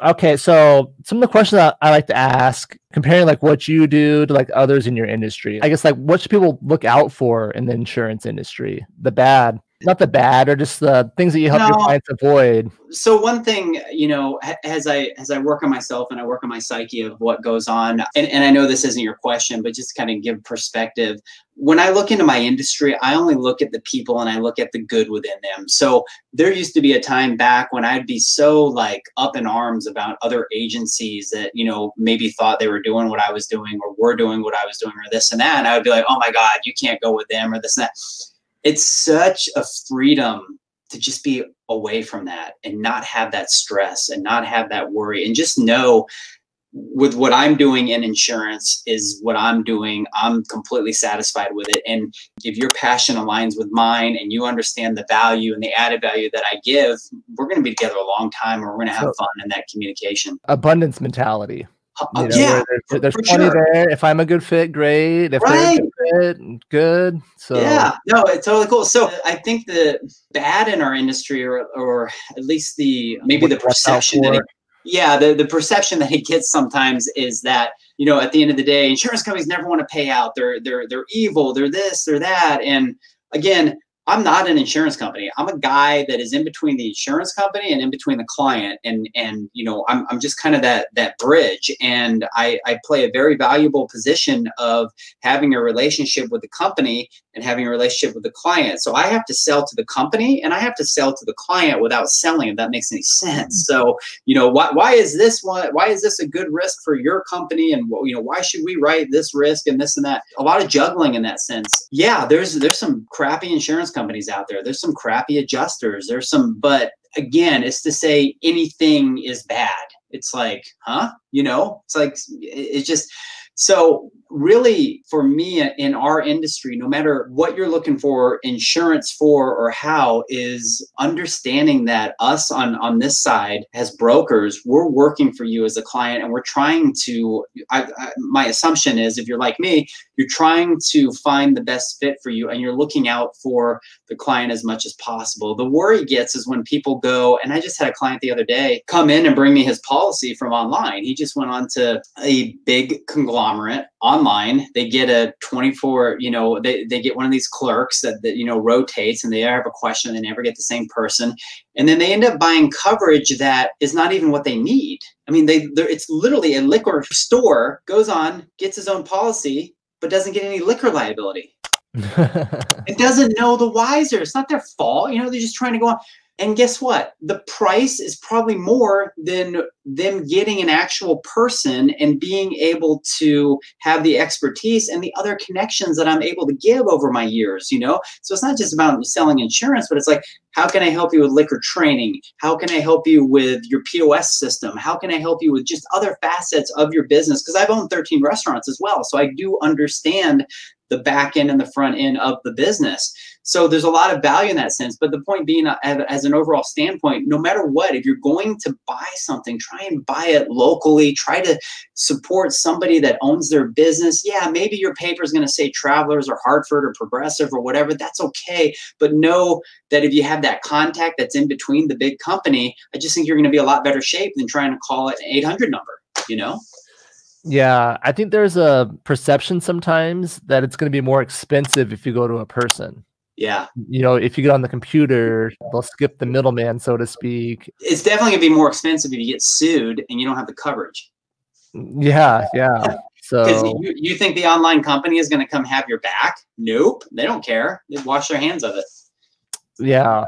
Okay, so some of the questions that I like to ask, comparing like what you do to like others in your industry, I guess like what should people look out for in the insurance industry? The bad, not the bad, or just the things that you help your clients avoid. So one thing, as I work on myself and I work on my psyche of what goes on, and I know this isn't your question, but just kind of give perspective. When I look into my industry, I only look at the people and I look at the good within them. So there used to be a time back when I'd be so like up in arms about other agencies that, maybe thought they were doing what I was doing or were doing what I was doing or this and that. And I would be like, oh my God, you can't go with them or this and that. It's such a freedom to just be away from that and not have that stress and not have that worry and just know with what I'm doing in insurance is what I'm doing. I'm completely satisfied with it. And if your passion aligns with mine and you understand the value and the added value that I give, we're going to be together a long time and we're going to have fun in that communication. Abundance mentality. Yeah, there's plenty there. If I'm a good fit, great. If they're a good fit, good. So yeah, no, it's totally cool. So I think the bad in our industry, or at least maybe the perception that the perception that it gets sometimes is that, at the end of the day, insurance companies never want to pay out. They're evil. They're this, they're that. And again, I'm not an insurance company. I'm a guy that is in between the insurance company and in between the client. And I'm just kind of that bridge. And I play a very valuable position of having a relationship with the company and having a relationship with the client. So I have to sell to the company and I have to sell to the client without selling, if that makes any sense. So, why is this a good risk for your company? And why should we write this risk and this and that? A lot of juggling in that sense. Yeah, there's some crappy insurance companies out there. There's some crappy adjusters. But again, it's to say anything is bad. It's like, huh? It's like, it's just, so really for me in our industry, no matter what you're looking for insurance for or how, is understanding that us on this side as brokers, we're working for you as a client and we're trying to, my assumption is if you're like me, you're trying to find the best fit for you and you're looking out for the client as much as possible. The worry gets is when people go, and I just had a client the other day come in and bring me his policy from online. He just went on to a big conglomerate online. They get a 24, they get one of these clerks that rotates, and they have a question. They never get the same person. And then they end up buying coverage that is not even what they need. I mean, it's literally a liquor store, goes on, gets his own policy, but doesn't get any liquor liability. It doesn't know the wiser. It's not their fault. They're just trying to go on. And guess what? The price is probably more than them getting an actual person and being able to have the expertise and the other connections that I'm able to give over my years, So it's not just about selling insurance, but it's like, how can I help you with liquor training? How can I help you with your POS system? How can I help you with just other facets of your business? Because I've owned 13 restaurants as well. So I do understand the back end and the front end of the business. So there's a lot of value in that sense. But the point being, as an overall standpoint, no matter what, if you're going to buy something, try and buy it locally. Try to support somebody that owns their business. Yeah, maybe your paper is going to say Travelers or Hartford or Progressive or whatever. That's okay. But know that if you have that contact that's in between the big company, I just think you're going to be a lot better shape than trying to call it an 800 number, Yeah, I think there's a perception sometimes that it's going to be more expensive if you go to a person. Yeah. If you get on the computer, they'll skip the middleman, so to speak. It's definitely going to be more expensive if you get sued and you don't have the coverage. Yeah. So because you think the online company is going to come have your back? Nope. They don't care. They wash their hands of it. Yeah.